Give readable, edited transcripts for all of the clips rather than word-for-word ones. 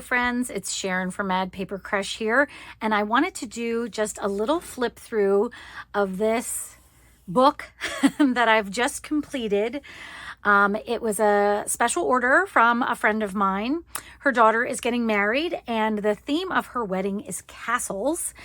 friends, it's Sharon from Mad Paper Crush here, and I wanted to do just a little flip through of this book that I've just completed. It was a special order from a friend of mine. Her daughter is getting married, and the theme of her wedding is castles,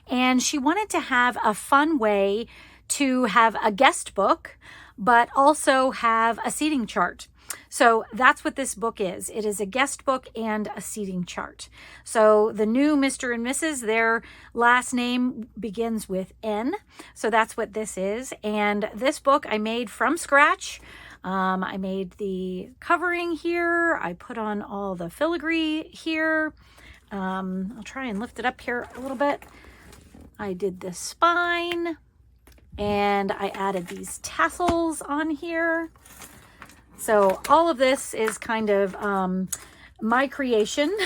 and she wanted to have a fun way to have a guest book, but also have a seating chart. So that's what this book is. It is a guest book and a seating chart. So the new Mr. and Mrs., their last name begins with N. So that's what this is. And this book I made from scratch. I made the covering here. I put on all the filigree here. I'll try and lift it up here a little bit. I did the spine and I added these tassels on here. So all of this is kind of my creation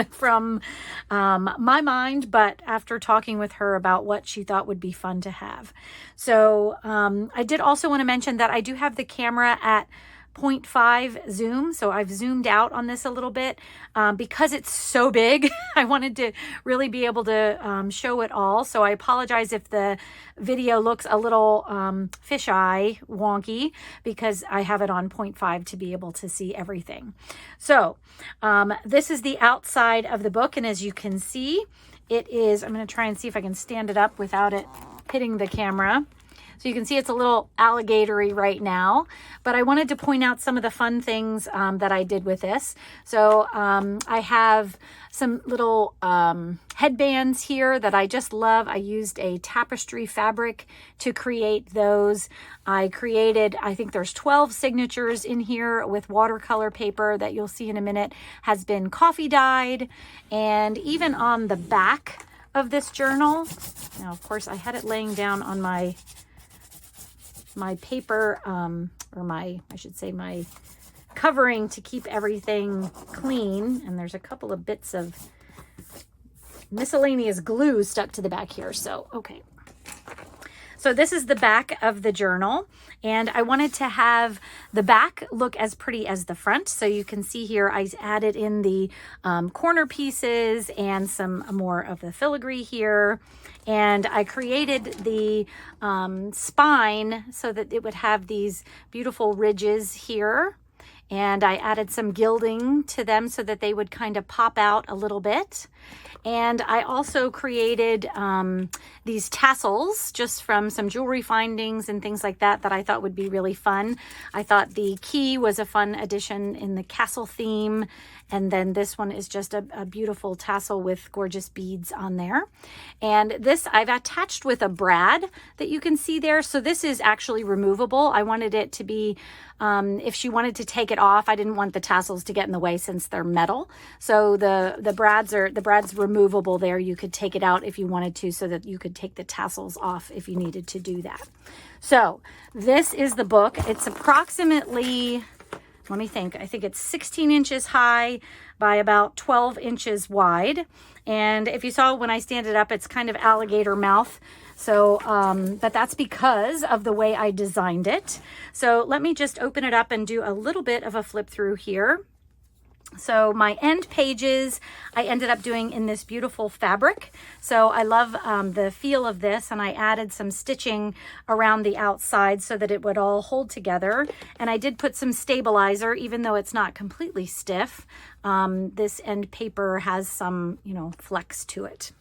from my mind, but after talking with her about what she thought would be fun to have. So I did also want to mention that I do have the camera at 0.5 zoom. So I've zoomed out on this a little bit because it's so big. I wanted to really be able to show it all. So I apologize if the video looks a little fisheye wonky because I have it on 0.5 to be able to see everything. So this is the outside of the book. And as you can see, it is, I'm going to try and see if I can stand it up without it hitting the camera. So you can see it's a little alligatory right now, but I wanted to point out some of the fun things that I did with this. So I have some little headbands here that I just love. I used a tapestry fabric to create those. I created, I think there's 12 signatures in here with watercolor paper that you'll see in a minute has been coffee dyed. And even on the back of this journal, now of course I had it laying down on my paper, or my covering to keep everything clean. And there's a couple of bits of miscellaneous glue stuck to the back here. So, okay. So this is the back of the journal, and I wanted to have the back look as pretty as the front. So you can see here, I added in the corner pieces and some more of the filigree here. And I created the spine so that it would have these beautiful ridges here. And I added some gilding to them so that they would kind of pop out a little bit. And I also created these tassels just from some jewelry findings and things like that that I thought would be really fun. I thought the key was a fun addition in the castle theme. And then this one is just a beautiful tassel with gorgeous beads on there. And this I've attached with a brad that you can see there. So this is actually removable. I wanted it to be, if she wanted to take it off, I didn't want the tassels to get in the way since they're metal. So the brad's removable there. You could take it out if you wanted to so that you could take the tassels off if you needed to do that. So this is the book. It's approximately, let me think. I think it's 16 inches high by about 12 inches wide. And if you saw when I stand it up, it's kind of alligator mouth. So, but that's because of the way I designed it. So let me just open it up and do a little bit of a flip through here. So my end pages, I ended up doing in this beautiful fabric. So I love the feel of this, and I added some stitching around the outside so that it would all hold together. And I did put some stabilizer, even though it's not completely stiff. This end paper has some, flex to it.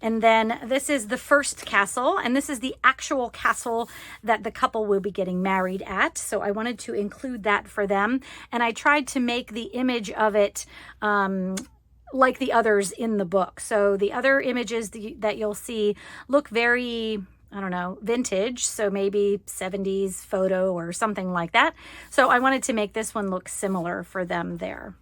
And then this is the first castle, and this is the actual castle that the couple will be getting married at. So I wanted to include that for them. And I tried to make the image of it like the others in the book. So the other images that you'll see look very, vintage. So maybe 70s photo or something like that. So I wanted to make this one look similar for them there.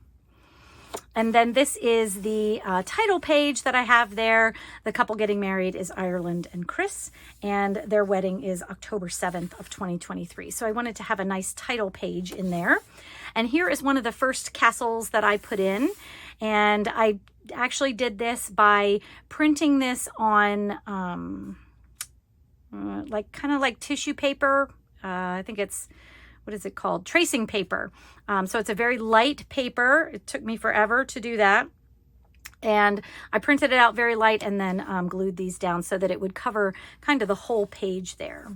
And then this is the title page that I have there. The couple getting married is Ireland and Chris, and their wedding is October 7th of 2023. So I wanted to have a nice title page in there. And here is one of the first castles that I put in. And I actually did this by printing this on kind of like tissue paper. I think it's, what is it called? Tracing paper. So it's a very light paper. It took me forever to do that. And I printed it out very light and then glued these down so that it would cover kind of the whole page there.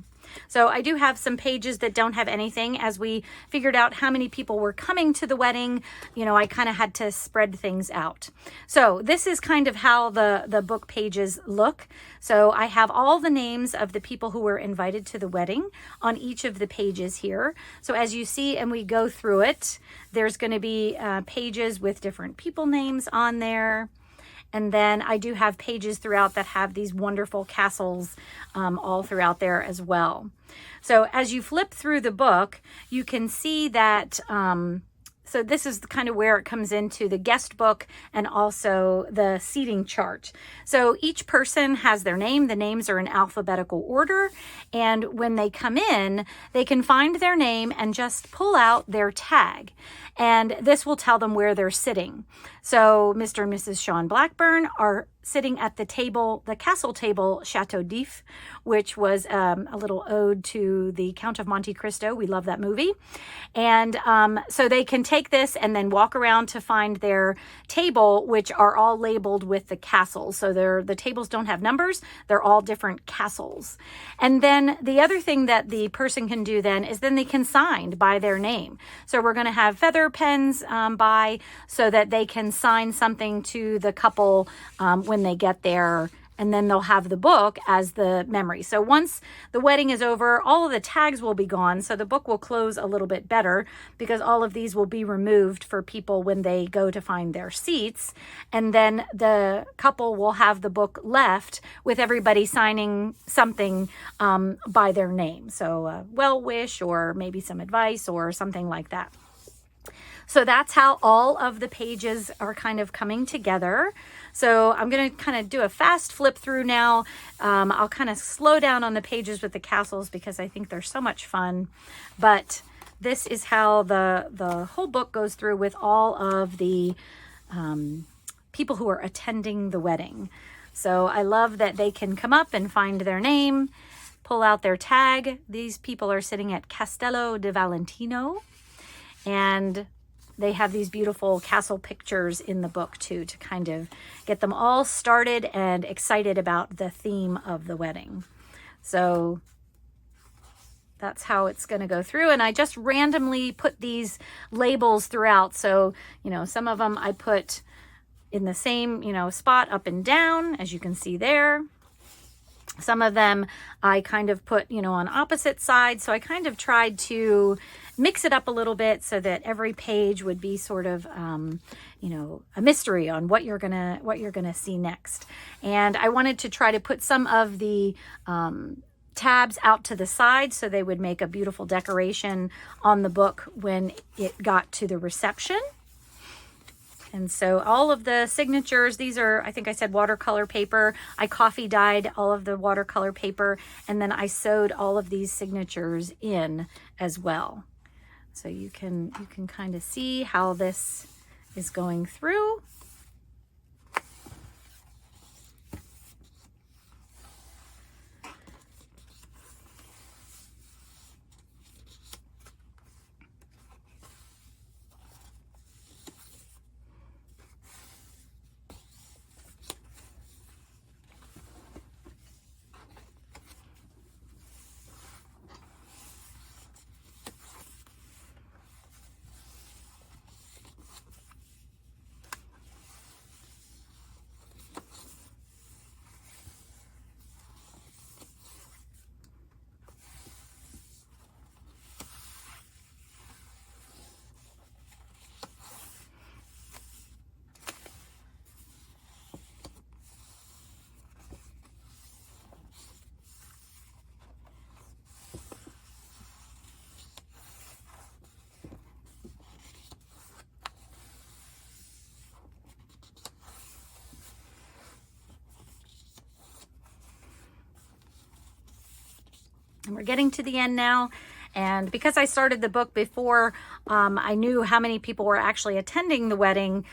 So I do have some pages that don't have anything. As we figured out how many people were coming to the wedding, you know, I kind of had to spread things out. So this is kind of how the book pages look. So I have all the names of the people who were invited to the wedding on each of the pages here. So as you see, and we go through it, there's going to be pages with different people names on there. And then I do have pages throughout that have these wonderful castles all throughout there as well. So as you flip through the book, you can see that, so this is kind of where it comes into the guest book and also the seating chart. So each person has their name. The names are in alphabetical order. And when they come in, they can find their name and just pull out their tag. And this will tell them where they're sitting. So Mr. and Mrs. Sean Blackburn are sitting at the table, the castle table, Chateau d'If, which was a little ode to the Count of Monte Cristo. We love that movie. And so they can take this and then walk around to find their table, which are all labeled with the castles. So the tables don't have numbers. They're all different castles. And then the other thing that the person can do then is then they can sign by their name. So we're going to have feather pens by so that they can sign something to the couple when they get there, and then they'll have the book as the memory. So once the wedding is over, all of the tags will be gone, so the book will close a little bit better because all of these will be removed for people when they go to find their seats, and then the couple will have the book left with everybody signing something by their name. So a well wish or maybe some advice or something like that. So that's how all of the pages are kind of coming together. So I'm going to kind of do a fast flip through now. I'll kind of slow down on the pages with the castles because I think they're so much fun. But this is how the whole book goes through with all of the people who are attending the wedding. So I love that they can come up and find their name, pull out their tag. These people are sitting at Castello di Valentino, and they have these beautiful castle pictures in the book too to kind of get them all started and excited about the theme of the wedding. So that's how it's going to go through. And I just randomly put these labels throughout. So, you know, some of them I put in the same, you know, spot up and down, as you can see there. Some of them I kind of put, you know, on opposite sides. So I kind of tried to mix it up a little bit so that every page would be sort of, you know, a mystery on what you're gonna see next. And I wanted to try to put some of the tabs out to the side so they would make a beautiful decoration on the book when it got to the reception. And so all of the signatures, these are, I think I said watercolor paper. I coffee dyed all of the watercolor paper, and then I sewed all of these signatures in as well. So you can kind of see how this is going through. And we're getting to the end now. And because I started the book before I knew how many people were actually attending the wedding,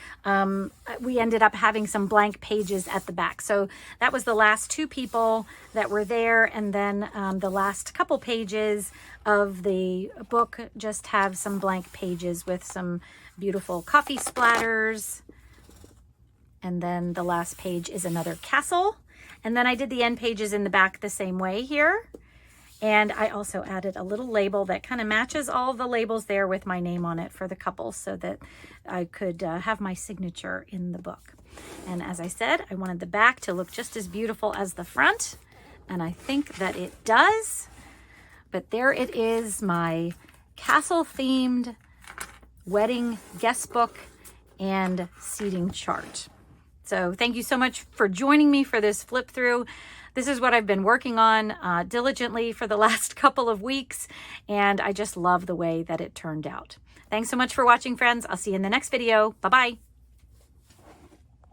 we ended up having some blank pages at the back. So that was the last 2 people that were there. And then the last couple pages of the book just have some blank pages with some beautiful coffee splatters. And then the last page is another castle. And then I did the end pages in the back the same way here. And I also added a little label that kind of matches all the labels there with my name on it for the couple so that I could have my signature in the book. And as I said, I wanted the back to look just as beautiful as the front. And I think that it does. But there it is, my castle-themed wedding guest book and seating chart. So thank you so much for joining me for this flip through. This is what I've been working on diligently for the last couple of weeks, and I just love the way that it turned out. Thanks so much for watching, friends. I'll see you in the next video. Bye-bye.